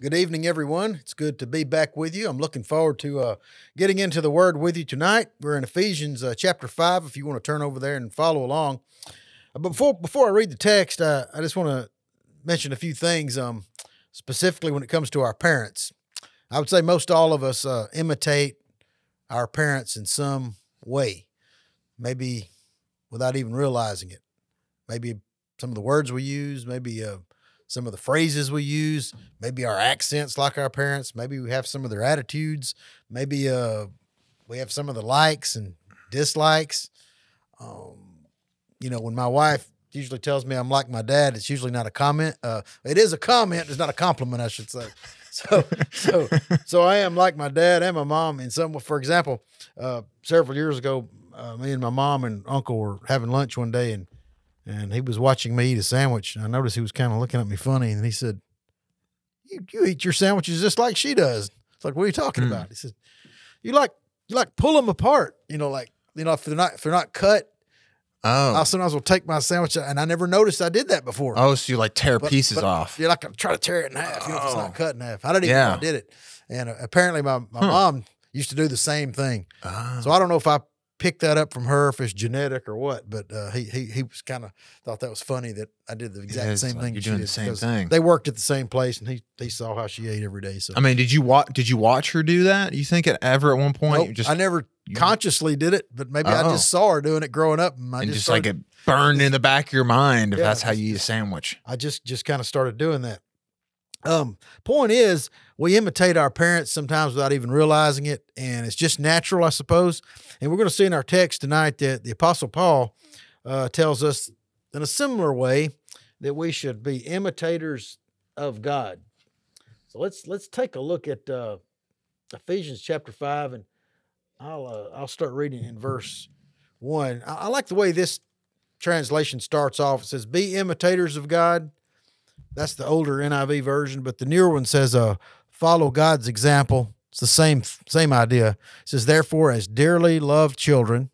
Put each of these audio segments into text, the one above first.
Good evening, everyone. It's good to be back with you. I'm looking forward to getting into the Word with you tonight. We're in Ephesians chapter 5, if you want to turn over there and follow along. But before I read the text, I just want to mention a few things, specifically when it comes to our parents. I would say most all of us imitate our parents in some way, maybe without even realizing it. Maybe some of the words we use, maybe some of the phrases we use, maybe our accents like our parents, maybe we have some of their attitudes, maybe we have some of the likes and dislikes. When my wife usually tells me I'm like my dad, it's usually not a comment. It is a comment, it's not a compliment, I should say. So I am like my dad and my mom in some. For example, several years ago, me and my mom and uncle were having lunch one day, and he was watching me eat a sandwich. And I noticed he was kind of looking at me funny, and he said, "You eat your sandwiches just like she does." It's like, what are you talking about? He said, "You like pull them apart. If they're not cut." Oh, I sometimes will take my sandwich, and I never noticed I did that before. oh, so you like tear pieces off? You're like, I try to tear it in half, if it's not cut in half. I didn't even know I did it. And apparently my mom used to do the same thing. So I don't know if I picked that up from her, if it's genetic or what, but he was kind of thought that was funny that I did the exact same thing. You're doing the same thing. They worked at the same place, and he saw how she ate every day. So I mean, did you watch her do that? You think ever at one point? Nope, I never consciously did it, but maybe I just saw her doing it growing up, and just like it burned in the back of your mind if that's how you eat a sandwich. I just kind of started doing that. Point is, we imitate our parents sometimes without even realizing it, and it's just natural, I suppose. And we're going to see in our text tonight that the Apostle Paul tells us in a similar way that we should be imitators of God. So let's take a look at Ephesians chapter 5, and I'll start reading in verse 1. I like the way this translation starts off. It says, "Be imitators of God." That's the older NIV version, but the newer one says, "Follow God's example." It's the same idea. It says, "Therefore, as dearly loved children,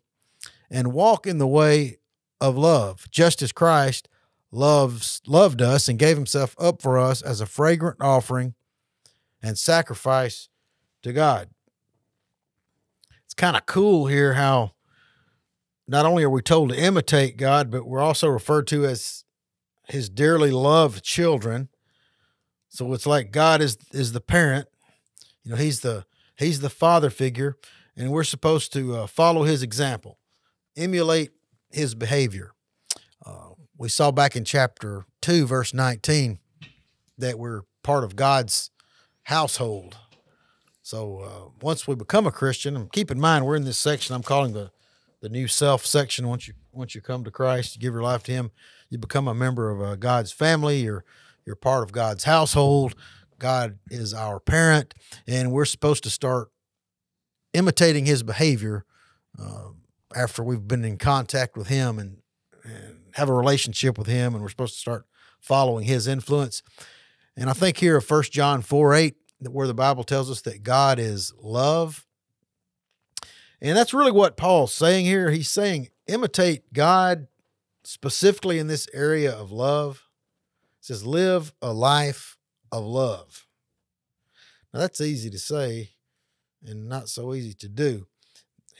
and walk in the way of love, just as Christ loved us and gave himself up for us as a fragrant offering and sacrifice to God." It's kind of cool here how not only are we told to imitate God, but we're also referred to as his dearly loved children. So it's like God is the parent. He's the father figure, and we're supposed to follow his example, emulate his behavior. We saw back in chapter 2, verse 19, that we're part of God's household. So once we become a Christian, and keep in mind we're in this section I'm calling the new self section. Once you come to Christ, you give your life to him, you become a member of God's family. You're part of God's household. God is our parent, and we're supposed to start imitating his behavior after we've been in contact with him and have a relationship with him, and we're supposed to start following his influence. And I think here of 1 John 4:8, where the Bible tells us that God is love. And that's really what Paul's saying here. He's saying imitate God specifically in this area of love. It says live a life of love. Now that's easy to say and not so easy to do.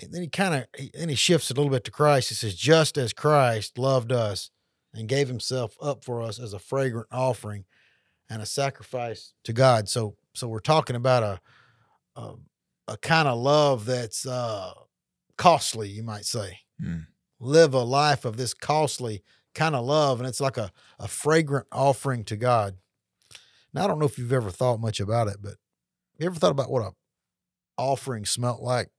And then he shifts it a little bit to Christ. He says, just as Christ loved us and gave himself up for us as a fragrant offering and a sacrifice to God. So we're talking about a kind of love that's costly, you might say. Live a life of this costly kind of love, and it's like a fragrant offering to God. Now, I don't know if you've ever thought much about it, but you ever thought about what a offering smelt like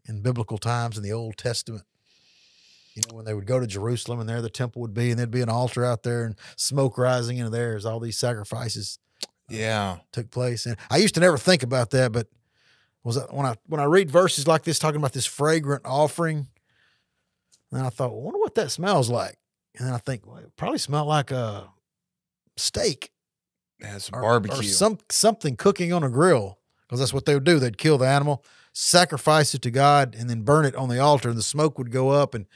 in biblical times in the Old Testament? When they would go to Jerusalem, and there the temple would be, and there'd be an altar out there and smoke rising into there as all these sacrifices took place. And I used to never think about that, but when I read verses like this talking about this fragrant offering, and I thought, well, I wonder what that smells like. And then I think, well, it probably smelled like a steak. Yeah, it's barbecue. Or something cooking on a grill, because that's what they would do. They'd kill the animal, sacrifice it to God, and then burn it on the altar, and the smoke would go up and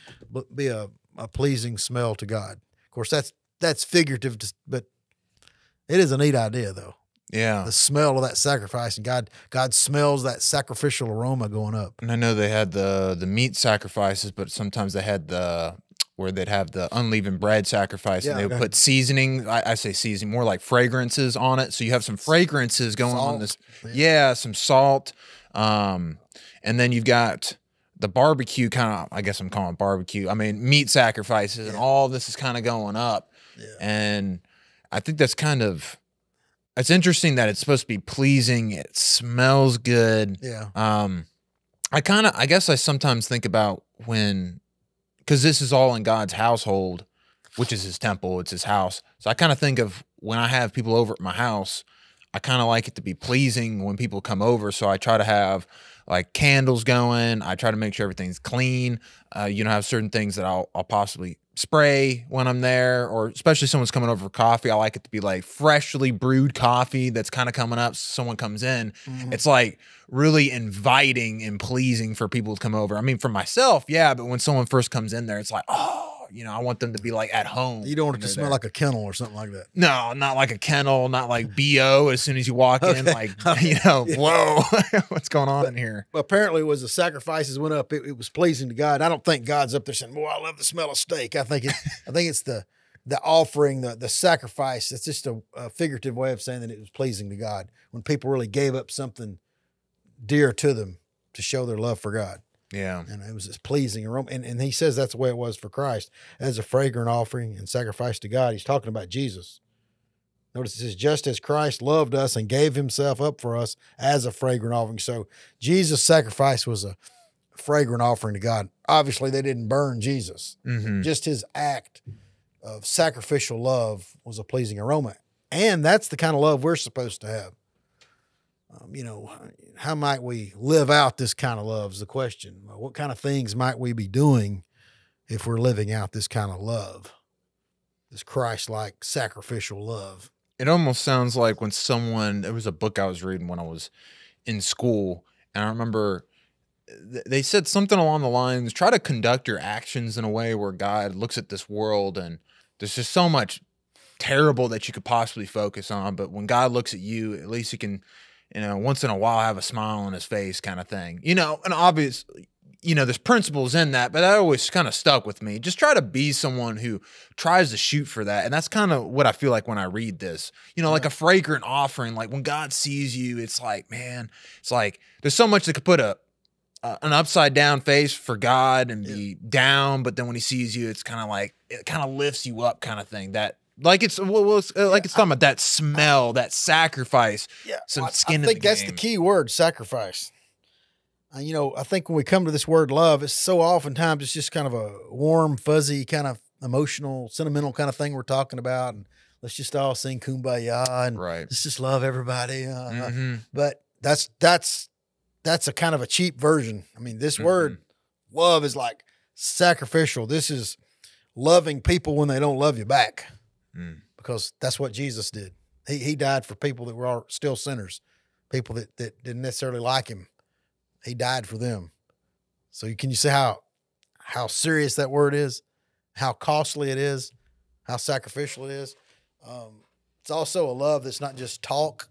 be a pleasing smell to God. Of course, that's figurative, but it is a neat idea, though. Yeah. The smell of that sacrifice, and God smells that sacrificial aroma going up. And I know they had the meat sacrifices, but sometimes they had where they'd have the unleavened bread sacrifice, and they would put seasoning. I say seasoning, more like fragrances on it. So you have some fragrances going on this. Yeah, some salt. And then you've got the barbecue kind of, I guess I'm calling it barbecue. I mean, meat sacrifices, and all this is kind of going up. Yeah. And I think that's it's interesting that it's supposed to be pleasing. It smells good. Yeah. I guess I sometimes think about because this is all in God's household, which is his temple, it's his house. So I kind of think of when I have people over at my house, I kind of like it to be pleasing when people come over. So I try to have like candles going. I try to make sure everything's clean. Have certain things that I'll possibly spray when I'm there, or especially someone's coming over for coffee. I like it to be like freshly brewed coffee that's kind of coming up. Someone comes in, it's like really inviting and pleasing for people to come over. I mean, for myself, yeah, but when someone first comes in there, it's like, oh, I want them to be like at home. You don't want it to smell like a kennel or something like that. No, not like a kennel, not like BO as soon as you walk in, like, whoa, what's going on in here? Well, apparently, as the sacrifices went up, it was pleasing to God. I don't think God's up there saying, "Boy, I love the smell of steak." I think it's the offering, the sacrifice. It's just a figurative way of saying that it was pleasing to God when people really gave up something dear to them to show their love for God. Yeah. And it was this pleasing aroma. And he says that's the way it was for Christ, as a fragrant offering and sacrifice to God. He's talking about Jesus. Notice it says, just as Christ loved us and gave himself up for us as a fragrant offering. So Jesus' sacrifice was a fragrant offering to God. Obviously, they didn't burn Jesus. Just his act of sacrificial love was a pleasing aroma. And that's the kind of love we're supposed to have. How might we live out this kind of love is the question. What kind of things might we be doing if we're living out this kind of love, this Christ-like sacrificial love? It almost sounds like there was a book I was reading when I was in school, and I remember they said something along the lines, try to conduct your actions in a way where God looks at this world and there's just so much terrible that you could possibly focus on. But when God looks at you, at least he can, once in a while have a smile on his face kind of thing, and obviously, there's principles in that, but that always kind of stuck with me. Just try to be someone who tries to shoot for that. And that's kind of what I feel like when I read this, like a fragrant offering, like when God sees you, it's like, man, it's like, there's so much that could put an upside down face for God and be down. But then when he sees you, it's kind of like, it kind of lifts you up kind of thing. That, like it's talking about that smell, that sacrifice, some skin in the game. I think that's the key word, sacrifice. I think when we come to this word love, it's so oftentimes it's just kind of a warm, fuzzy, kind of emotional, sentimental kind of thing we're talking about. And let's just all sing Kumbaya and let's just love everybody. But that's a kind of a cheap version. I mean, this word love is like sacrificial. This is loving people when they don't love you back. Because that's what Jesus did. He died for people that were still sinners, people that didn't necessarily like him. He died for them. So can you see how serious that word is, how costly it is, how sacrificial it is? It's also a love that's not just talk,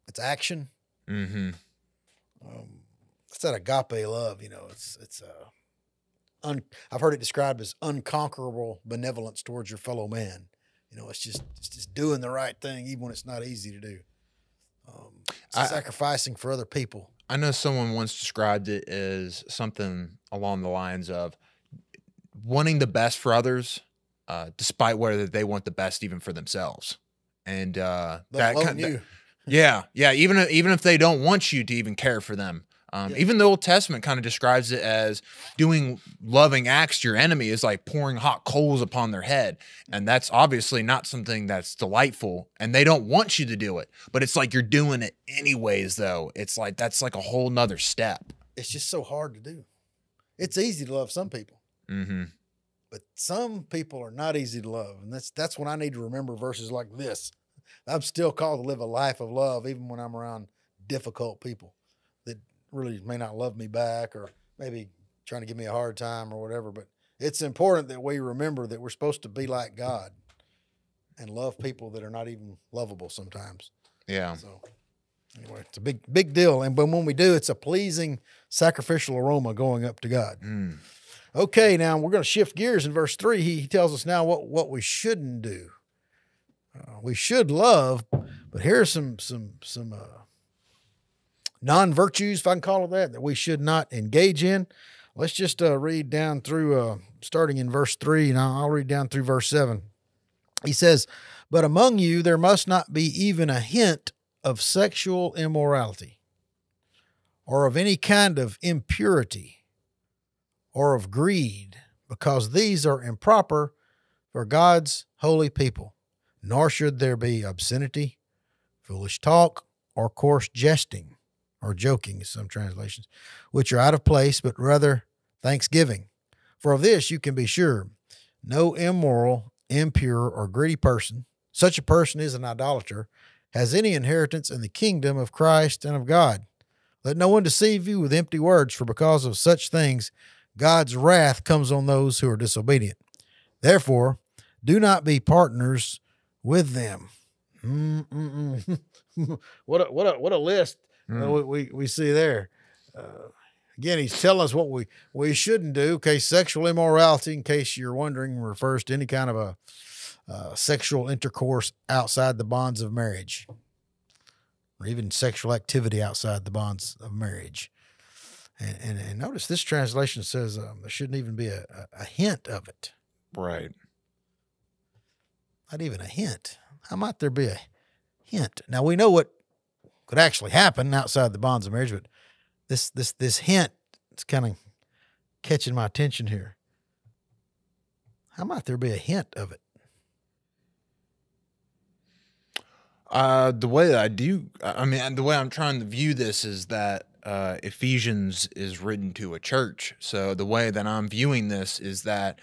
it's action. It's that agape love, I've heard it described as unconquerable benevolence towards your fellow man. It's just doing the right thing, even when it's not easy to do. Sacrificing for other people. I know someone once described it as something along the lines of wanting the best for others, despite whether they want the best even for themselves. And that kind of, even if they don't want you to even care for them. Even the Old Testament kind of describes it as doing loving acts to your enemy is like pouring hot coals upon their head. And that's obviously not something that's delightful, and they don't want you to do it, but it's like you're doing it anyways, though. It's like, that's like a whole nother step. It's just so hard to do. It's easy to love some people, but some people are not easy to love. And that's when I need to remember verses like this. I'm still called to live a life of love, even when I'm around difficult people that really may not love me back, or maybe trying to give me a hard time or whatever. But it's important that we remember that we're supposed to be like God and love people that are not even lovable sometimes. Yeah. So anyway, it's a big deal. And but when we do, it's a pleasing sacrificial aroma going up to God. Mm. Okay, now we're going to shift gears in verse 3. He tells us now what we shouldn't do. We should love, but here's some non-virtues, if I can call it that we should not engage in. Let's just read down through, starting in verse 3, and I'll read down through verse 7. He says, "But among you there must not be even a hint of sexual immorality, or of any kind of impurity, or of greed, because these are improper for God's holy people. Nor should there be obscenity, foolish talk, or coarse jesting, or joking in some translations, which are out of place, but rather thanksgiving. For of this you can be sure, no immoral, impure, or greedy person, such a person is an idolater, has any inheritance in the kingdom of Christ and of God. Let no one deceive you with empty words, for because of such things God's wrath comes on those who are disobedient. Therefore, do not be partners with them." What a list we see there. Again, he's telling us what we shouldn't do. Okay, sexual immorality, in case you're wondering, refers to any kind of a sexual intercourse outside the bonds of marriage, or even sexual activity outside the bonds of marriage. And notice this translation says there shouldn't even be a hint of it. Right. Not even a hint. How might there be a hint? Now we know what could actually happen outside the bonds of marriage, but this hint is kind of catching my attention here. How might there be a hint of it? The way that the way I'm trying to view this is that Ephesians is written to a church. So the way that I'm viewing this is that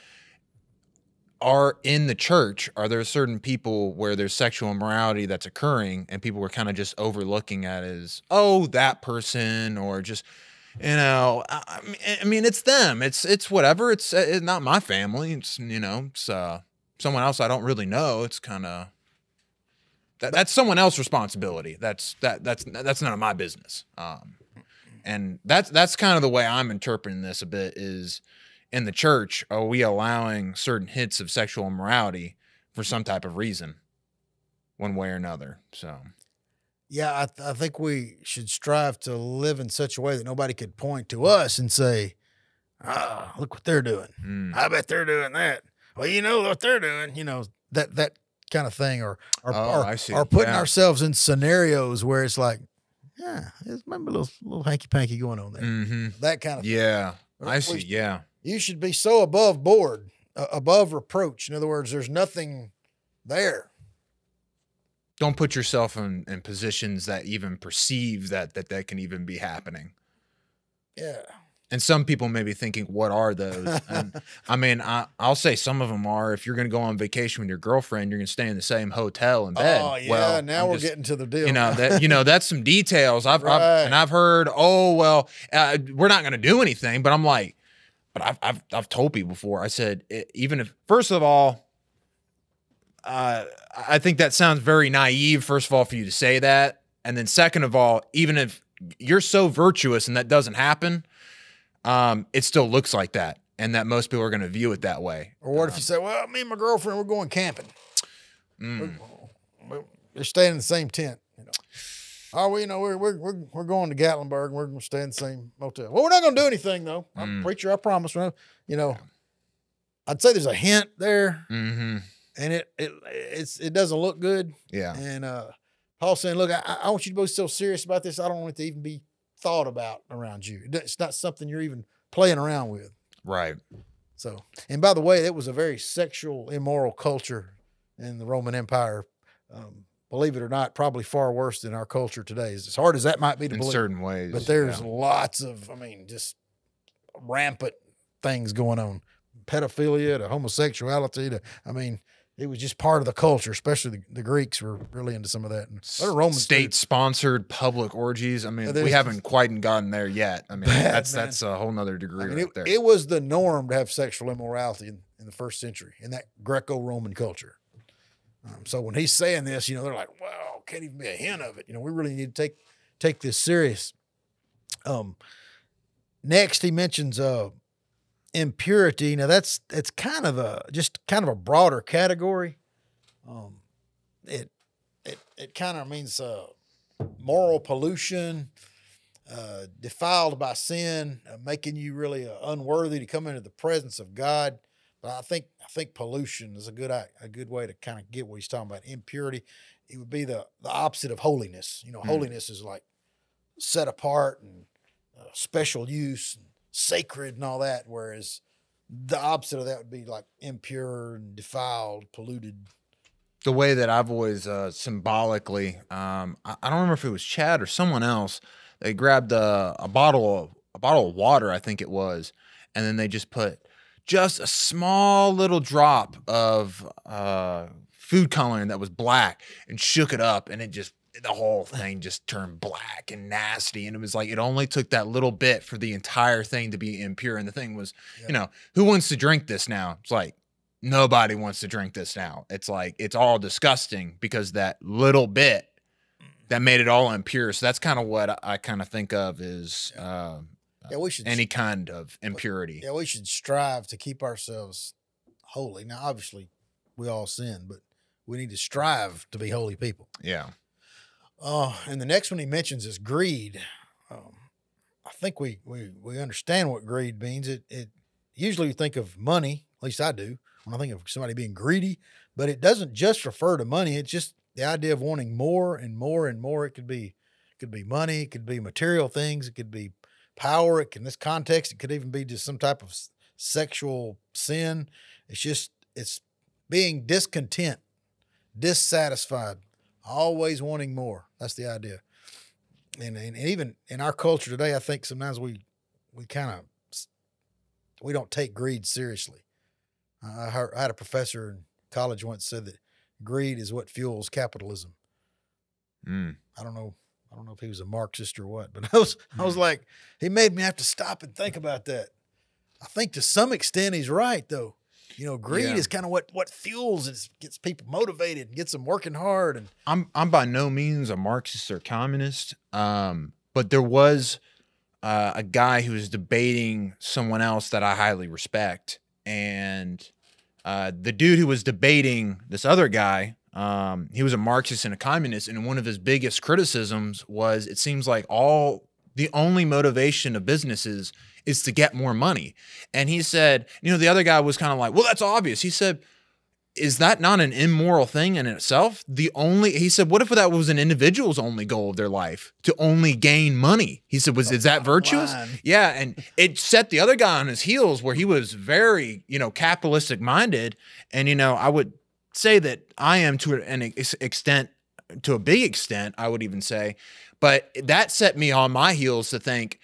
in the church, are there certain people where there's sexual immorality that's occurring and people were kind of just overlooking at as, oh, that person, or just, I mean, it's them. It's whatever. It's not my family. It's, it's someone else I don't really know. It's kind of, that's someone else's responsibility. That's none of my business. And that's kind of the way I'm interpreting this a bit is, in the church, are we allowing certain hints of sexual immorality for some type of reason, one way or another? So, yeah, I think we should strive to live in such a way that nobody could point to us and say, look what they're doing. I bet they're doing that. Well, you know what they're doing, that kind of thing, or putting ourselves in scenarios where it's like, yeah, there's maybe a little hanky-panky going on there. Mm-hmm. That kind of thing. Yeah, I see, yeah. You should be so above board, above reproach. In other words, there's nothing there. Don't put yourself in positions that even perceive that can even be happening. Yeah. And some people may be thinking, what are those? And I mean, I'll say some of them are, if you're going to go on vacation with your girlfriend, you're going to stay in the same hotel and bed. Oh, yeah. Well, now we're getting to the deal. That's some details. I've heard, we're not going to do anything, but I'm like, but I've told people before, I said, even if, first of all, I think that sounds very naive, first of all, for you to say that. And then second of all, even if you're so virtuous and that doesn't happen, it still looks like that. And that most people are going to view it that way. Or what if you say, well, me and my girlfriend, we're going camping. We're staying in the same tent. Oh, well, we're going to Gatlinburg. We're going to stay in the same motel. Well, we're not going to do anything though. I'm a preacher, I promise. I'd say there's a hint there, and it doesn't look good. Yeah. And Paul's saying, look, I want you to be so serious about this. I don't want it to even be thought about around you. It's not something you're even playing around with. Right. So, and by the way, it was a very sexual, immoral culture in the Roman Empire. Believe it or not, probably far worse than our culture today. As hard as that might be to believe. In certain ways. But there's lots of, just rampant things going on. Pedophilia to homosexuality to, it was just part of the culture, especially the Greeks were really into some of that. And Romans state-sponsored public orgies. We haven't quite gotten there yet. That's a whole nother degree right there. It was the norm to have sexual immorality in the first century in that Greco-Roman culture. So when he's saying this, they're like, well, can't even be a hint of it. We really need to take this serious. Next, he mentions impurity. Now, it's kind of a broader category. It kind of means moral pollution, defiled by sin, making you really unworthy to come into the presence of God. But I think pollution is a good way to kind of get what he's talking about. Impurity, it would be the opposite of holiness. Holiness is like set apart and special use and sacred and all that, whereas the opposite of that would be like impure and defiled, polluted. The way that I've always symbolically, I don't remember if it was Chad or someone else. They grabbed a bottle of water, I think it was, and then they just put just a small little drop of food coloring that was black and shook it up, and the whole thing just turned black and nasty. And it was like, it only took that little bit for the entire thing to be impure. And the thing was, who wants to drink this now? It's like, nobody wants to drink this now. It's like, it's all disgusting because that little bit that made it all impure. So that's kind of what I kind of think of as we should any kind of impurity. Yeah, we should strive to keep ourselves holy. Now, obviously, we all sin, but we need to strive to be holy people. Yeah. And the next one he mentions is greed. I think we understand what greed means. It usually we think of money, at least I do, when I think of somebody being greedy, but it doesn't just refer to money. It's just the idea of wanting more and more and more. It could be money, it could be material things, it could be power. In this context, it could even be just some type of sexual sin. It's being discontent, dissatisfied, always wanting more. That's the idea. And even in our culture today, I think sometimes we don't take greed seriously. I had a professor in college once said that greed is what fuels capitalism. I don't know if he was a Marxist or what, but I was like, he made me have to stop and think about that. I think to some extent he's right, though. Greed is kind of what fuels it, gets people motivated and gets them working hard. And I'm by no means a Marxist or communist, but there was a guy who was debating someone else that I highly respect, and the dude who was debating this other guy, he was a Marxist and a communist, and one of his biggest criticisms was it seems like the only motivation of businesses is to get more money. And he said, the other guy was kind of like, well, that's obvious. He said, is that not an immoral thing in itself? He said, what if that was an individual's only goal of their life, to only gain money? He said, is that virtuous? Yeah. And it set the other guy on his heels where he was very, capitalistic minded. And, I would say that I am to a big extent, I would even say, but that set me on my heels to think,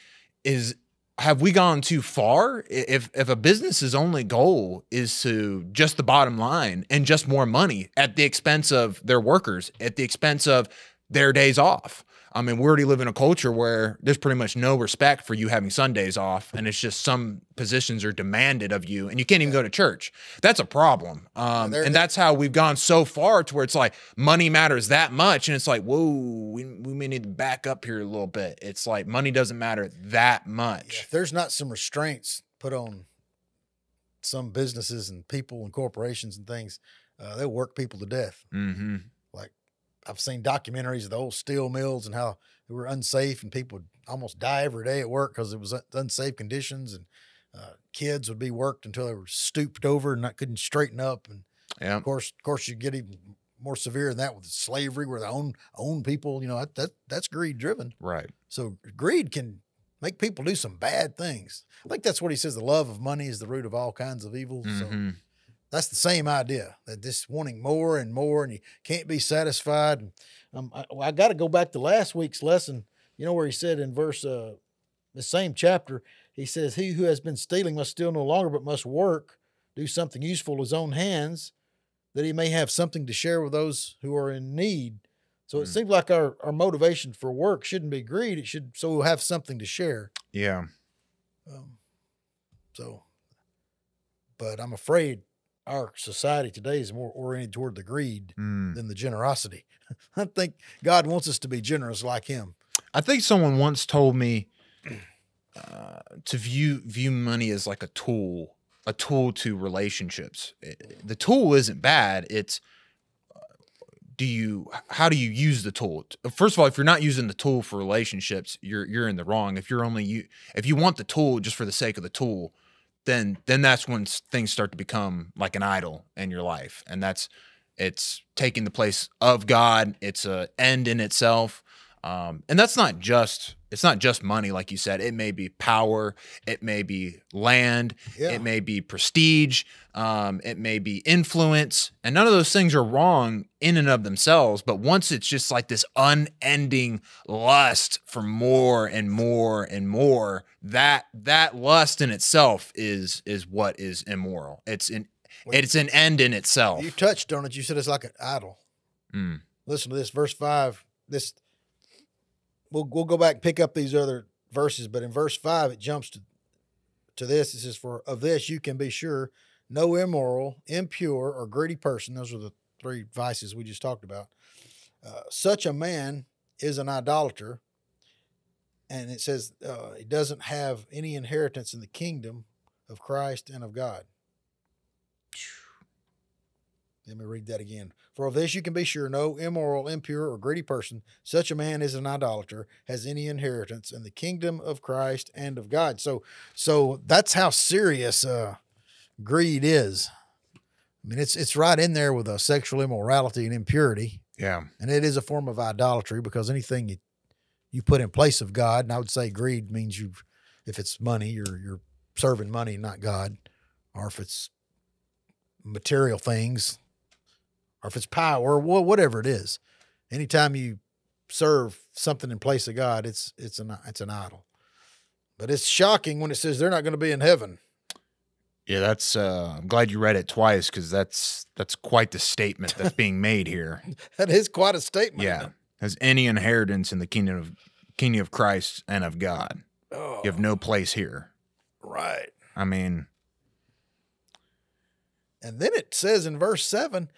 have we gone too far? If a business's only goal is to just the bottom line and just more money at the expense of their workers, at the expense of their days off. I mean, we already live in a culture where there's pretty much no respect for you having Sundays off, and it's just some positions are demanded of you, and you can't even go to church. That's a problem. And that's how we've gone so far to where it's like money matters that much, and it's like, whoa, we may need to back up here a little bit. It's like money doesn't matter that much. Yeah, if there's not some restraints put on some businesses and people and corporations and things, they'll work people to death. Mm-hmm. I've seen documentaries of the old steel mills and how they were unsafe and people would almost die every day at work because it was unsafe conditions, and kids would be worked until they were stooped over and couldn't straighten up. And of course you get even more severe than that with slavery, where they own people. That's greed driven. Right. So greed can make people do some bad things. I think that's what he says. The love of money is the root of all kinds of evil. Mm-hmm. So that's the same idea, that this wanting more and more, and you can't be satisfied. And I got to go back to last week's lesson, where he said in verse, the same chapter, he says, he who has been stealing must steal no longer, but must work, do something useful with his own hands, that he may have something to share with those who are in need. So it seems like our motivation for work shouldn't be greed. It should, so we'll have something to share. Yeah. But I'm afraid our society today is more oriented toward the greed Mm. than the generosity. I think God wants us to be generous like him. I think someone once told me to view money as like a tool to relationships. The tool isn't bad. It's how do you use the tool? First of all, if you're not using the tool for relationships, you're in the wrong. If you want the tool just for the sake of the tool, then that's when things start to become like an idol in your life, and it's taking the place of God. It's a end in itself. And it's not just money, like you said. It may be power, it may be land, it may be prestige, it may be influence, and none of those things are wrong in and of themselves. But once it's just like this unending lust for more and more and more, that lust in itself is what is immoral. It's an end in itself. You touched on it. You said it's like an idol. Mm. Listen to this, verse 5. We'll go back and pick up these other verses, but in verse 5, it jumps to this. It says, "For of this you can be sure, no immoral, impure, or greedy person," those are the three vices we just talked about, "such a man is an idolater," and it says he doesn't have any inheritance in the kingdom of Christ and of God. Let me read that again. "For of this you can be sure, no immoral, impure, or greedy person, such a man is an idolater, has any inheritance in the kingdom of Christ and of God." So that's how serious greed is. I mean, it's right in there with sexual immorality and impurity. Yeah. And it is a form of idolatry, because anything you put in place of God, and I would say greed means if it's money, you're serving money, not God, or if it's material things, or if it's power, whatever it is. Anytime you serve something in place of God, it's an idol. But it's shocking when it says they're not going to be in heaven. Yeah, that's. I'm glad you read it twice, because that's quite the statement that's being made here. That is quite a statement. Yeah, has any inheritance in the kingdom of Christ and of God. Oh, You have no place here. right. I mean, And then it says in verse 7,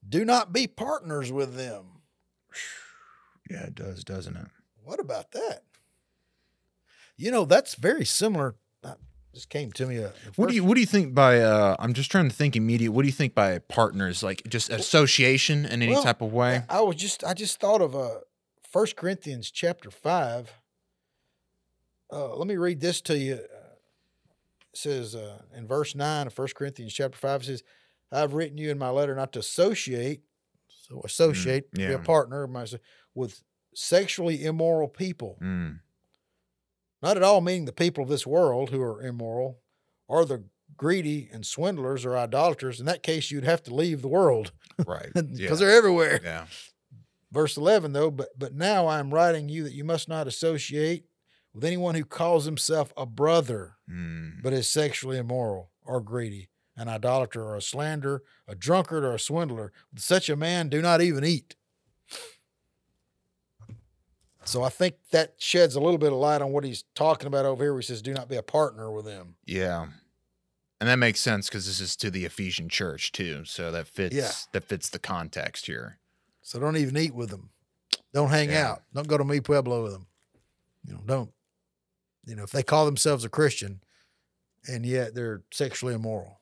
"Do not be partners with them." yeah, it does, doesn't it? What about that? That's very similar. Just came to me. What do you think by? I'm just trying to think immediate. What do you think by partners? Like just association in any type of way? I just thought of 1 Corinthians chapter 5. Let me read this to you. It says in verse 9 of 1 Corinthians chapter 5, it says, "I've written you in my letter not to associate," so associate, be a partner, "with sexually immoral people." Mm. Not at all meaning the people of this world who are immoral, or the greedy and swindlers or idolaters. In that case, you'd have to leave the world. Right. Because they're everywhere. Yeah. Verse 11, though, but now I am writing you that you must not associate with anyone who calls himself a brother, but is sexually immoral or greedy, an idolater or a slanderer, a drunkard or a swindler. With such a man, do not even eat. So I think that sheds a little bit of light on what he's talking about over here, where he says, do not be a partner with them. Yeah. And that makes sense, because this is to the Ephesian church too. So that fits the context here. So don't even eat with them. Don't hang out. Don't go to Mi Pueblo with them. Don't. If they call themselves a Christian and yet they're sexually immoral.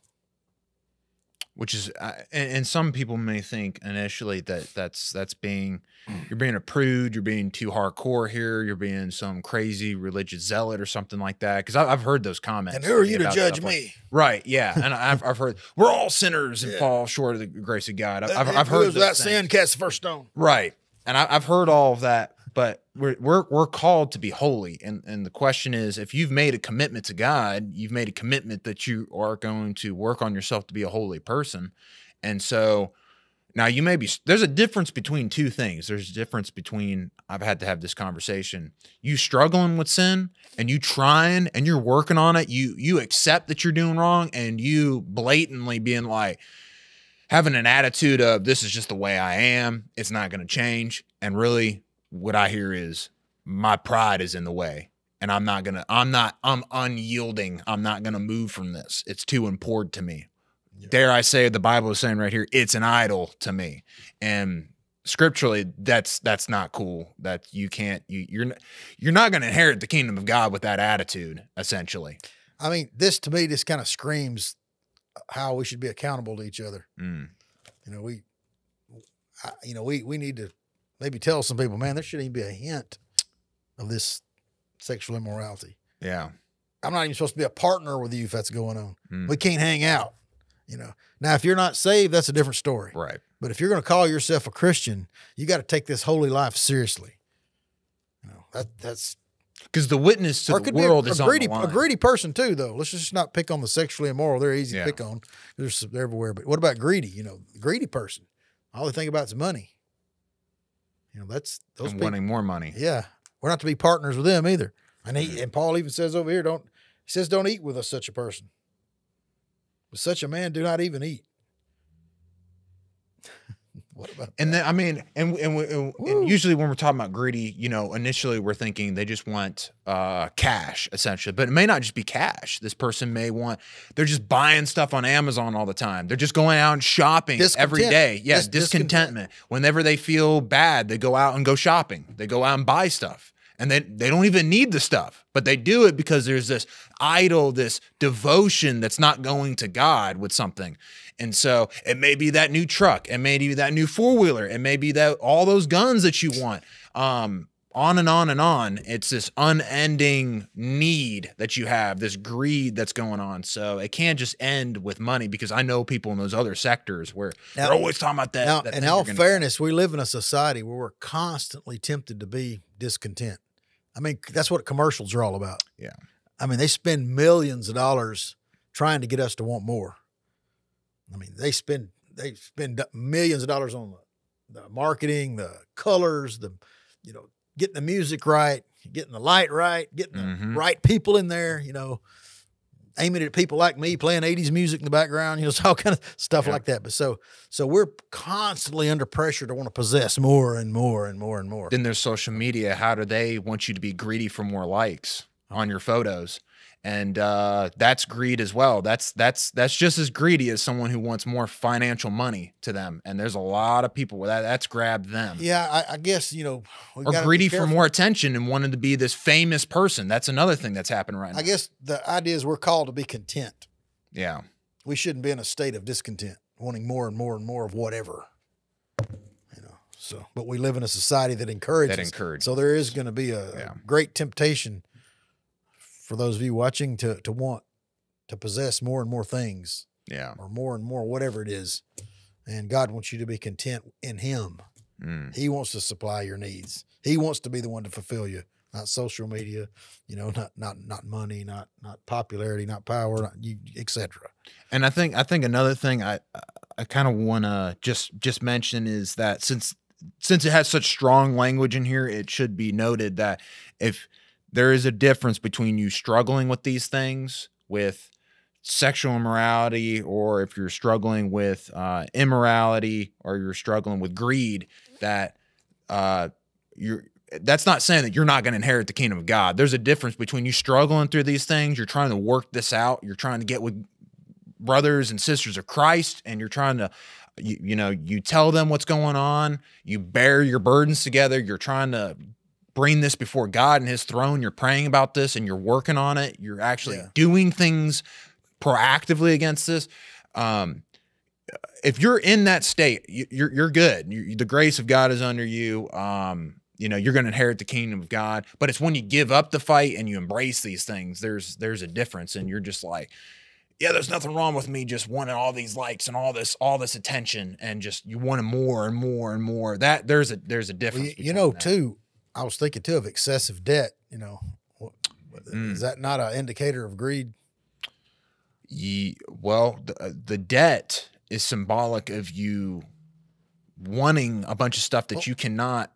Which is, and some people may think initially that's you're being a prude, you're being too hardcore here, you're being some crazy religious zealot or something like that. Because I've heard those comments. And who are you to judge me? Right? Yeah, and I've heard we're all sinners and fall short of the grace of God. I've heard that sin cast the first stone. Right, and I've heard all of that. But we're called to be holy, and the question is, if you've made a commitment to God, you've made a commitment that you are going to work on yourself to be a holy person. And so now there's a difference between two things. There's a difference between, I've had to have this conversation, you struggling with sin and you trying and you're working on it. You accept that you're doing wrong, and you blatantly being like, having an attitude of, this is just the way I am, it's not going to change. And really, what I hear is, my pride is in the way, and I'm unyielding. I'm not going to move from this. It's too important to me. dare I say, the Bible is saying right here, it's an idol to me. And scripturally, that's not cool. That you can't, you're not going to inherit the kingdom of God with that attitude, essentially. I mean, this to me, this kind of screams how we should be accountable to each other. Mm. We need to maybe tell some people, man, there shouldn't even be a hint of this sexual immorality. Yeah. I'm not even supposed to be a partner with you if that's going on. Mm. We can't hang out. Now, if you're not saved, that's a different story. Right. But if you're going to call yourself a Christian, you got to take this holy life seriously. That's because the witness to the world is on the line. A greedy person too, though. Let's just not pick on the sexually immoral. They're easy to pick on. They're everywhere. But what about greedy? The greedy person, all they think about is money. That's those people wanting more money. Yeah, we're not to be partners with them either. And Paul even says over here, don't eat with such a person. With such a man, do not even eat. What about and that? then, I mean, and usually when we're talking about greedy, initially we're thinking they just want cash, essentially. But it may not just be cash. This person they're just buying stuff on Amazon all the time. They're just going out and shopping every day. Yeah, discontentment. Whenever they feel bad, they go out and go shopping. They go out and buy stuff. And they don't even need the stuff, but they do it because there's this idol, this devotion that's not going to God with something. And so it may be that new truck. It may be that new four-wheeler. It may be that all those guns that you want. On and on and on. It's this unending need that you have, this greed that's going on. So it can't just end with money, because I know people in those other sectors where they're always talking about that. Now, in all fairness, we live in a society where we're constantly tempted to be discontent. I mean, that's what commercials are all about. Yeah. I mean, they spend millions of dollars trying to get us to want more. I mean, they spend millions of dollars on the marketing, the colors, getting the music right, getting the light right, getting the right people in there, aiming at people like me, playing 80s music in the background, it's all kind of stuff like that. But so we're constantly under pressure to want to possess more and more and more and more. Then there's social media. How do they want you to be greedy for more likes on your photos? And that's greed as well. That's just as greedy as someone who wants more financial money to them. And there's a lot of people where that's grabbed them. Yeah, I guess, or greedy for more attention and wanting to be this famous person. That's another thing that's happening right now. I guess the idea is we're called to be content. Yeah. We shouldn't be in a state of discontent, wanting more and more and more of whatever. But we live in a society that encourages. So there is going to be a great temptation for those of you watching to want to possess more and more things. Yeah. Or more and more, whatever it is. And God wants you to be content in Him. He wants to supply your needs. He wants to be the one to fulfill you, not social media, not money, not popularity, not power, etc. And I think another thing I kind of want to just mention is that since it has such strong language in here, it should be noted that if there is a difference between you struggling with these things, with sexual immorality, or if you're struggling with immorality, or you're struggling with greed, that's not saying that you're not going to inherit the kingdom of God. There's a difference between you struggling through these things, you're trying to work this out, you're trying to get with brothers and sisters of Christ, and you're trying to, you tell them what's going on, you bear your burdens together, you're trying to bring this before God and His throne, you're praying about this and you're working on it, you're actually doing things proactively against this. If you're in that state, you're good. The grace of God is under you. You're going to inherit the kingdom of God. But it's when you give up the fight and you embrace these things, there's a difference, and you're just like, yeah, there's nothing wrong with me just wanting all these likes and all this attention, and just you want more and more and more. That there's a difference. Too. I was thinking too of excessive debt. Is that not an indicator of greed? Well, the debt is symbolic of you wanting a bunch of stuff that you cannot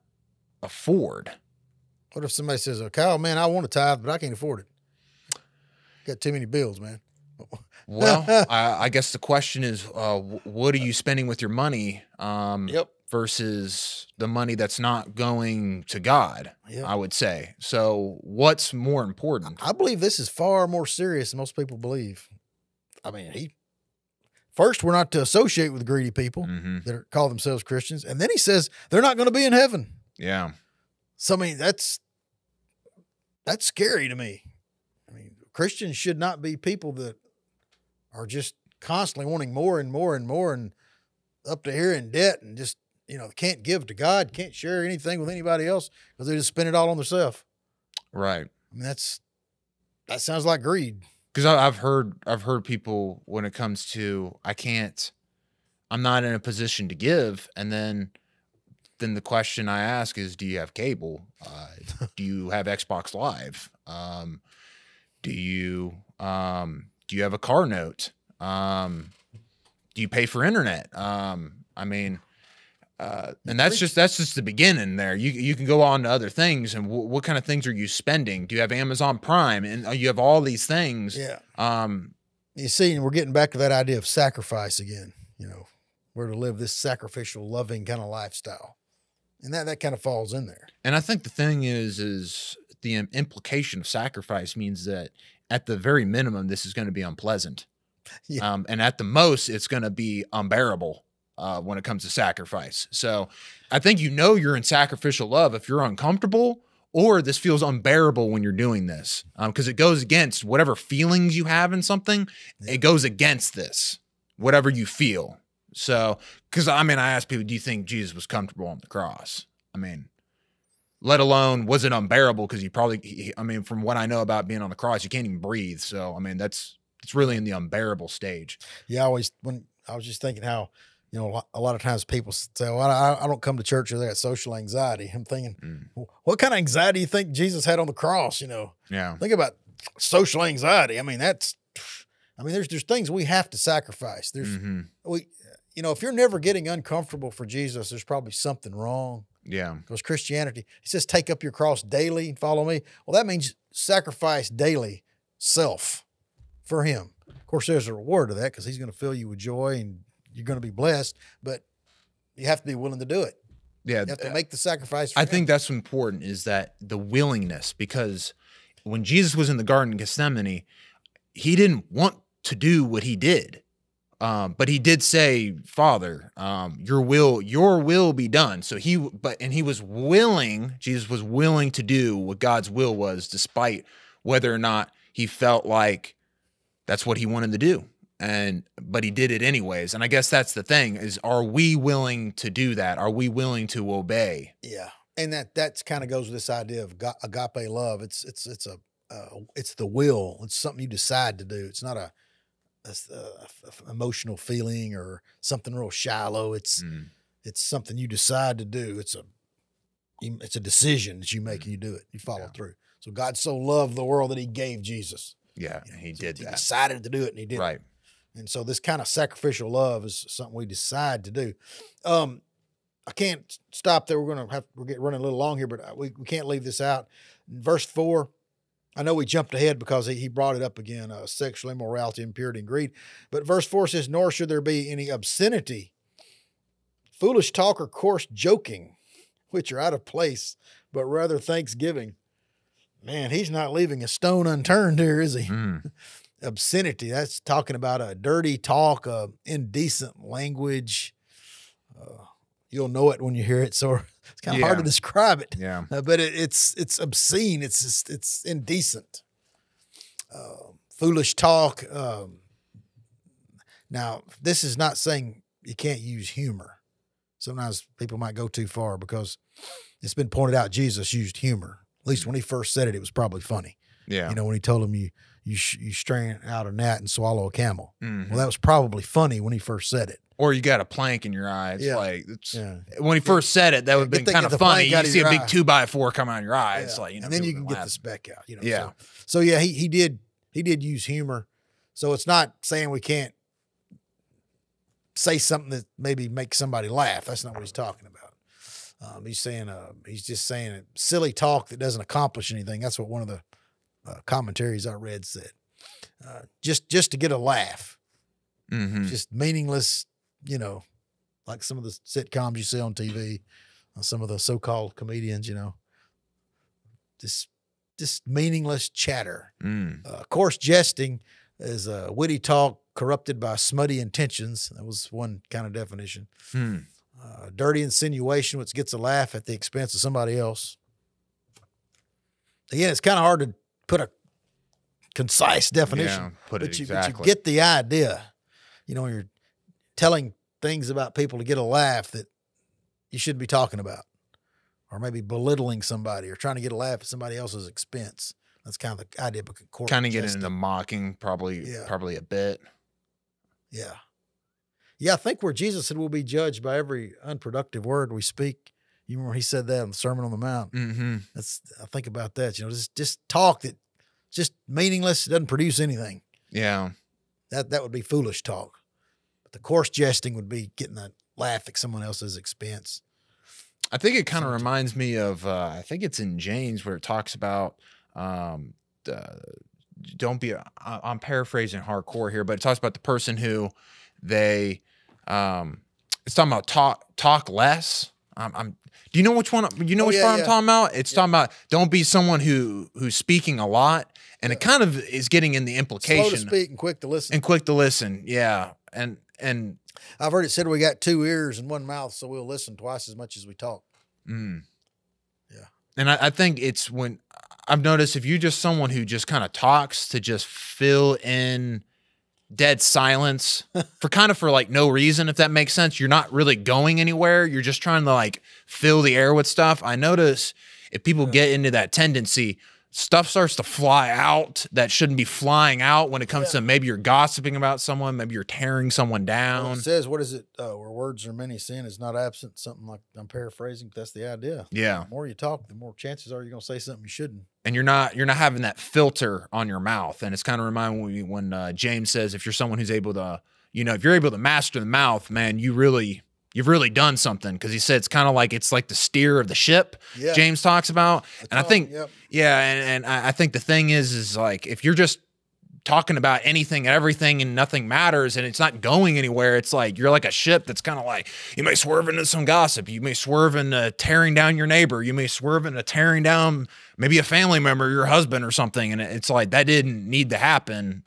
afford. What if somebody says, "Oh, Kyle, man, I want to tithe, but I can't afford it. Got too many bills, man." Well, I guess the question is, what are you spending with your money? Versus the money that's not going to God, I would say. So what's more important? I believe this is far more serious than most people believe. I mean, first, we're not to associate with greedy people that call themselves Christians. And then he says they're not going to be in heaven. Yeah. So, I mean, that's scary to me. I mean, Christians should not be people that are just constantly wanting more and more and more and up to here in debt and just, can't give to God, can't share anything with anybody else because they just spend it all on themselves. Right. I mean, that sounds like greed. Because I've heard people when it comes to I'm not in a position to give, and then the question I ask is, do you have cable? Do you have Xbox Live? Do you have a car note? Do you pay for internet? I mean, and that's just the beginning there. You can go on to other things, and what kind of things are you spending? Do you have Amazon Prime? And you have all these things. Yeah. You see, we're getting back to that idea of sacrifice again. We're to live this sacrificial, loving kind of lifestyle. And that kind of falls in there. And I think the thing is the implication of sacrifice means that at the very minimum, this is going to be unpleasant. Yeah. And at the most, it's going to be unbearable when it comes to sacrifice. So I think you're in sacrificial love if you're uncomfortable or this feels unbearable when you're doing this, because it goes against whatever feelings you have in something. Yeah. It goes against this, whatever you feel. So, because I ask people, do you think Jesus was comfortable on the cross? Let alone was it unbearable? Because from what I know about being on the cross, you can't even breathe. So, it's really in the unbearable stage. Yeah, when I was just thinking how, a lot of times people say, well, I don't come to church because I got social anxiety. I'm thinking, what kind of anxiety do you think Jesus had on the cross? Yeah. Think about social anxiety. There's things we have to sacrifice. If you're never getting uncomfortable for Jesus, there's probably something wrong. Yeah. Because Christianity, it says, take up your cross daily and follow me. Well, that means sacrifice daily self for him. Of course, there's a reward to that because he's going to fill you with joy and you're going to be blessed, but you have to be willing to do it. Yeah. You have to make the sacrifice for I him. think that's important, is that the willingness, because when Jesus was in the Garden of Gethsemane, he didn't want to do what he did. But he did say, Father, your will be done. So Jesus was willing to do what God's will was, despite whether or not he felt like that's what he wanted to do. But he did it anyways. And I guess that's the thing, is, are we willing to do that? Are we willing to obey? Yeah. And that kind of goes with this idea of agape love. It's the will. It's something you decide to do. It's not a emotional feeling or something real shallow. It's something you decide to do. It's a decision that you make and you do it. You follow through. So God so loved the world that he gave Jesus. Yeah, he did that. He decided to do it and he did. Right. And so this kind of sacrificial love is something we decide to do. I can't stop there. We're getting running a little long here, but we can't leave this out. In verse 4, I know we jumped ahead because he brought it up again, sexual immorality, impurity, and greed. But verse 4 says, nor should there be any obscenity, foolish talk, or coarse joking, which are out of place, but rather thanksgiving. Man, he's not leaving a stone unturned here, is he? Obscenity, that's talking about a dirty talk, indecent language. You'll know it when you hear it, so it's kind of hard to describe it. Yeah, but it's obscene. It's indecent. Foolish talk. Now, this is not saying you can't use humor. Sometimes people might go too far because it's been pointed out Jesus used humor. At least when he first said it, it was probably funny. Yeah, when he told him you strain out a gnat and swallow a camel. Well, that was probably funny when he first said it. Or you got a plank in your eye. It's when he first said it, that would have been kind of funny. You see a big 2x4 come out of your eye. It's like, and then you can get the speck out. Yeah. So he did use humor. So it's not saying we can't say something that maybe makes somebody laugh. That's not what he's talking about. He's just saying silly talk that doesn't accomplish anything. That's what one of the commentaries I read said. Just to get a laugh. Just meaningless. Like some of the sitcoms you see on TV, some of the so-called comedians, just meaningless chatter. Coarse jesting is witty talk, corrupted by smutty intentions. That was one kind of definition. Hmm. Dirty insinuation, which gets a laugh at the expense of somebody else. Again, it's kind of hard to put a concise definition, Yeah, put it but you exactly. get the idea. You know, when you're telling things about people to get a laugh that you shouldn't be talking about, or maybe belittling somebody or trying to get a laugh at somebody else's expense. That's kind of the idea. Kind of getting into mocking, probably a bit. Yeah. Yeah, I think where Jesus said we'll be judged by every unproductive word we speak. You remember he said that in the Sermon on the Mount. Mm-hmm. I think about that. You know, just talk that just meaningless, doesn't produce anything. Yeah. That would be foolish talk. But the coarse jesting would be getting a laugh at someone else's expense. I think it kind of reminds me of, I think it's in James where it talks about, don't be, I'm paraphrasing hardcore here, but it talks about the person who it's talking about talk less. Do you know which one? You know which part I'm talking about? It's talking about don't be someone who's speaking a lot, and it kind of is getting in the implication. Slow to speak and quick to listen. And quick to listen, yeah. And I've heard it said we got 2 ears and 1 mouth, so we'll listen twice as much as we talk. Mm. Yeah. And I think it's when I've noticed if you're just someone who just kind of talks to just fill in dead silence for like no reason, if that makes sense. You're not really going anywhere. You're just trying to like fill the air with stuff. I notice if people get into that tendency, stuff starts to fly out that shouldn't be flying out when it comes to maybe you're gossiping about someone, maybe you're tearing someone down. Well, it says, what is it? Where words are many, sin is not absent. Something like, I'm paraphrasing, but that's the idea. Yeah. The more you talk, the more chances are you're going to say something you shouldn't. And you're not having that filter on your mouth. And it's kind of reminding me when James says, if you're someone who's able to, if you're able to master the mouth, man, you've really done something. Cause he said, it's kind of like, it's like the steer of the ship James talks about. And I think, and I think the thing is like, if you're just talking about anything and everything and nothing matters and it's not going anywhere, it's like, you're like a ship that's kind of like, you may swerve into some gossip. You may swerve into tearing down your neighbor. You may swerve into tearing down maybe a family member, your husband or something. And it's like, that didn't need to happen.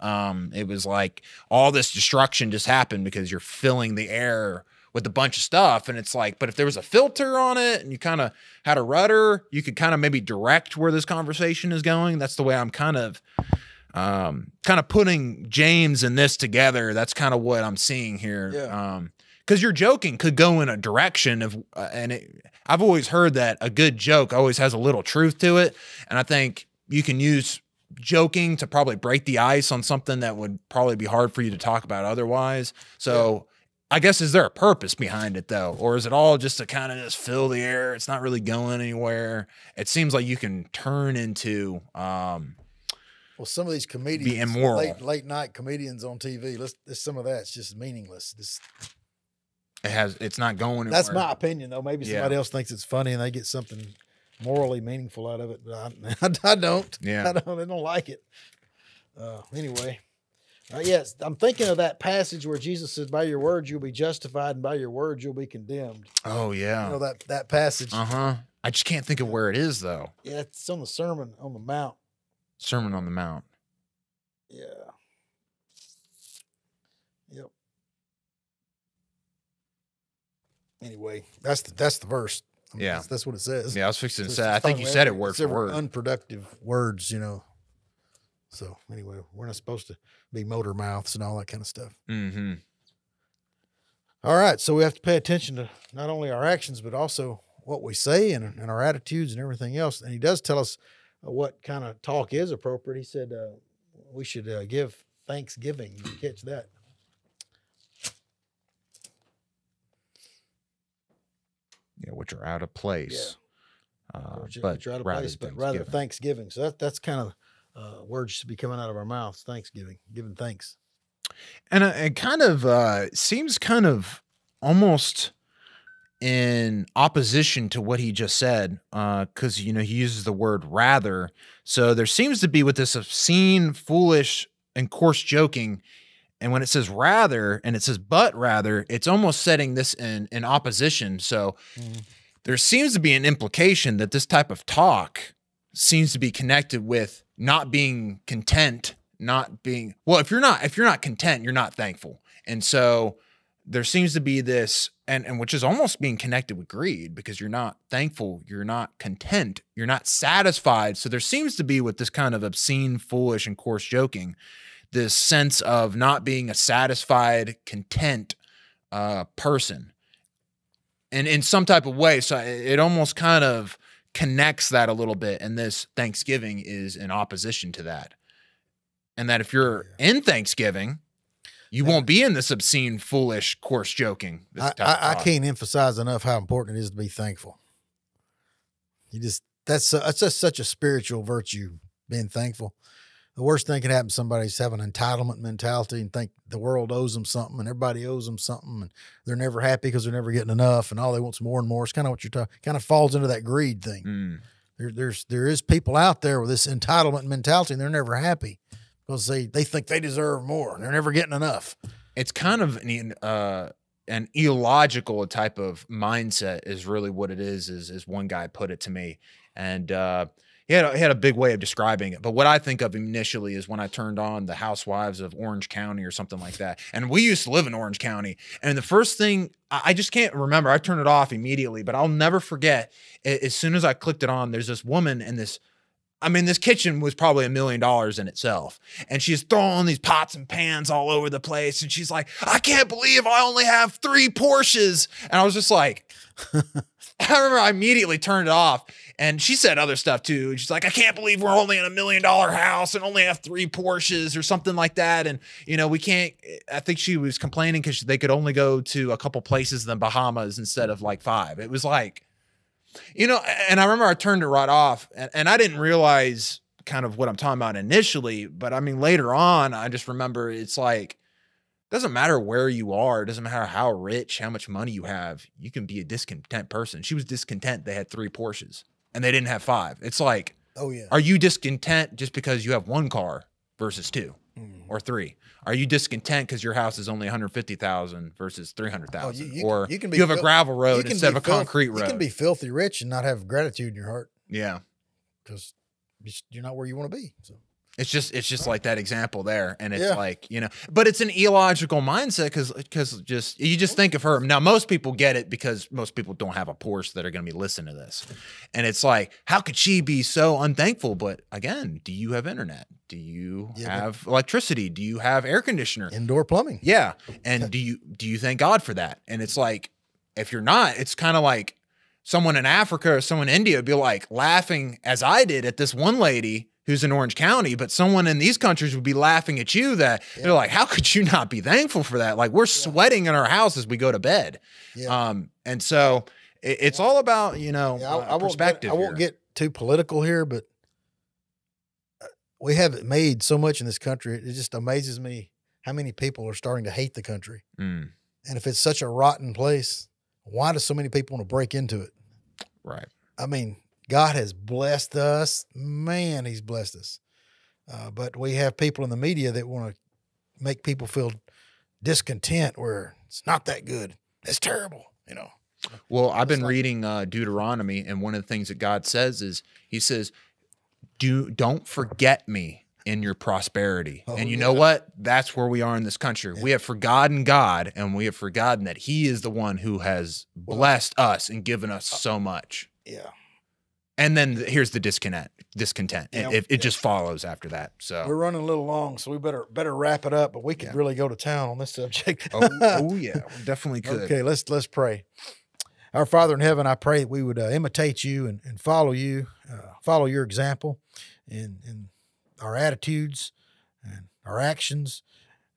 It was like all this destruction just happened because you're filling the air with a bunch of stuff. And it's like, but if there was a filter on it and you kind of had a rudder, you could kind of maybe direct where this conversation is going. That's the way I'm kind of putting James and this together. That's kind of what I'm seeing here. Yeah. Cause your joking could go in a direction of, I've always heard that a good joke always has a little truth to it. And I think you can use joking to probably break the ice on something that would probably be hard for you to talk about otherwise. So I guess, is there a purpose behind it though? Or is it all just to kind of just fill the air? It's not really going anywhere. It seems like you can turn into, well, some of these comedians, be immoral. Late night comedians on TV, some of that's just meaningless. It's not going anywhere. That's my opinion though. Maybe somebody else thinks it's funny and they get something morally meaningful out of it, but I don't. Yeah. I don't like it. Anyway. Yes, I'm thinking of that passage where Jesus says, by your words you'll be justified and by your words you'll be condemned. Oh, yeah. You know that passage. Uh-huh. I just can't think of where it is, though. Yeah, it's on the Sermon on the Mount. Sermon on the Mount. Yeah. Yep. Anyway, that's the verse. Yeah. That's what it says. Yeah, I was fixing to say, I think you said it word for word. Unproductive words, So anyway, we're not supposed to be motor mouths and all that kind of stuff. Mm-hmm. All right. So we have to pay attention to not only our actions, but also what we say and our attitudes and everything else. And he does tell us what kind of talk is appropriate. He said we should give thanksgiving. You catch that? Yeah, which are out of place. Which are out of place, but rather thanksgiving. So that's kind of words should be coming out of our mouths. Thanksgiving, giving thanks. And it kind of seems kind of almost in opposition to what he just said, because, he uses the word rather. So there seems to be with this obscene, foolish, and coarse joking. And when it says rather and it says but rather, it's almost setting this in opposition. So there seems to be an implication that this type of talk seems to be connected with not being content, not being, well, if you're not content, you're not thankful. And so there seems to be this, and which is almost being connected with greed, because you're not thankful, you're not content, you're not satisfied. So there seems to be, with this kind of obscene, foolish, and coarse joking, this sense of not being a satisfied, content person, and in some type of way. So it almost kind of connects that a little bit. And this Thanksgiving is in opposition to that. And that if you're in Thanksgiving, you won't be in this obscene, foolish, coarse joking. I can't emphasize enough how important it is to be thankful. That's just such a spiritual virtue, being thankful. The worst thing can happen to somebody is have an entitlement mentality and think the world owes them something and everybody owes them something and they're never happy because they're never getting enough and all they want is more and more. It's kind of what you're talking, kind of falls into that greed thing. There is people out there with this entitlement mentality and they're never happy because they think they deserve more and they're never getting enough. It's kind of an illogical type of mindset is really what it is one guy put it to me. And he had a big way of describing it. But what I think of initially is when I turned on the Housewives of Orange County or something like that. And we used to live in Orange County. And the first thing, I just can't remember. I turned it off immediately, but I'll never forget. As soon as I clicked it on, there's this woman in this, I mean, this kitchen was probably $1 million in itself. And she's throwing these pots and pans all over the place. And she's like, I can't believe I only have 3 Porsches. And I was just like, I remember I immediately turned it off. And she said other stuff too. And she's like, I can't believe we're only in $1 million house and only have 3 Porsches or something like that. And, you know, we can't, I think she was complaining because they could only go to a couple places in the Bahamas instead of like 5. It was like, you know, and I remember I turned it right off and I didn't realize kind of what I'm talking about initially. But I mean, later on, I just remember it's like, doesn't matter where you are. It doesn't matter how rich, how much money you have. You can be a discontent person. She was discontent. They had 3 Porsches and they didn't have 5. It's like, oh yeah. Are you discontent just because you have 1 car versus 2 or 3? Are you discontent because your house is only 150,000 versus 300,000? Or you have a gravel road instead of a concrete road? You can be filthy rich and not have gratitude in your heart. Yeah. Because you're not where you want to be. So. It's just like that example there. And it's like, you know, but it's an illogical mindset because you just think of her. Now, most people get it because most people don't have a Porsche that are going to be listening to this. And it's like, how could she be so unthankful? But again, do you have internet? Do you have electricity? Do you have air conditioner? Indoor plumbing. Yeah. And do you thank God for that? And it's like, if you're not, it's kind of like someone in Africa or someone in India would be like laughing as I did at this one lady who's in Orange County, but someone in these countries would be laughing at you that they're like, how could you not be thankful for that? Like we're sweating in our house as we go to bed. Yeah. And so it's all about, you know, perspective. I won't get too political here, but we have it made so much in this country. It just amazes me how many people are starting to hate the country. And if it's such a rotten place, why do so many people want to break into it? Right. I mean, God has blessed us. Man, he's blessed us. But we have people in the media that want to make people feel discontent where it's not that good. It's terrible, you know. Well, I've been reading Deuteronomy, and one of the things that God says is, he says, don't forget me in your prosperity. And you know what? That's where we are in this country. We have forgotten God, and we have forgotten that he is the one who has blessed us and given us so much. Yeah. And then here's the discontent. It just follows after that. So we're running a little long, so we better wrap it up. But we could really go to town on this subject. oh yeah, we definitely could. Okay, let's pray. Our Father in heaven, I pray that we would imitate you and follow you, follow your example in our attitudes and our actions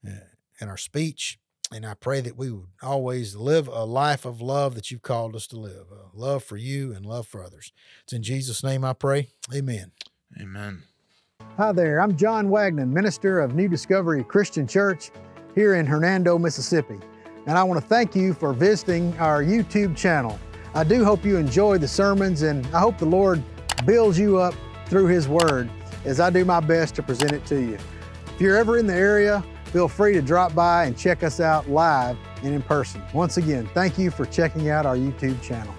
and our speech. And I pray that we would always live a life of love that you've called us to live, love for you and love for others. It's in Jesus' name I pray. Amen. Amen. Hi there. I'm John Wagnon, minister of New Discovery Christian Church here in Hernando, Mississippi. And I want to thank you for visiting our YouTube channel. I do hope you enjoy the sermons, and I hope the Lord builds you up through his word as I do my best to present it to you. If you're ever in the area, feel free to drop by and check us out live and in person. Once again, thank you for checking out our YouTube channel.